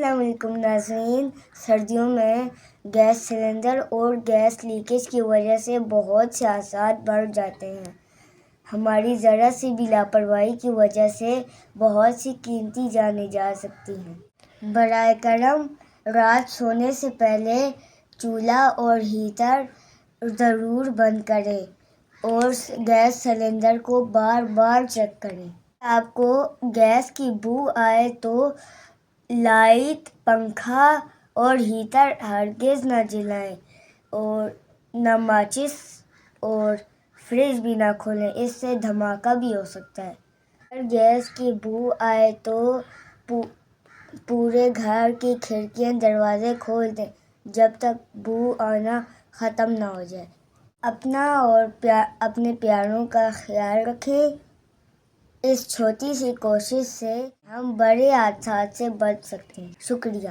السلام علیکم ناظرین، سردیوں میں گیس سلنڈر اور گیس لیکیج کی وجہ سے بہت سے حادثات بڑھ جاتے ہیں۔ ہماری ذرا سی بھی لاپرواہی کی وجہ سے بہت سی قیمتی جانیں جا سکتی ہیں۔ براہ کرم رات سونے سے پہلے چولہا اور ہیٹر ضرور بند کریں اور گیس سلنڈر کو بار بار چیک کریں۔ آپ کو گیس کی بو آئے تو لائٹ، پنکھا اور ہیٹر ہرگز نہ جلائیں اور نہ ماچس اور فریج بھی نہ کھولیں، اس سے دھماکہ بھی ہو سکتا ہے۔ اگر گیس کی بو آئے تو پورے گھر کی کھڑکیاں دروازے کھول دیں جب تک بو آنا ختم نہ ہو جائے۔ اپنا اور اپنے پیاروں کا خیال رکھیں۔ اس چھوٹی سی کوشش سے ہم بڑے حادثات سے بچ سکتے ہیں۔ شکریہ۔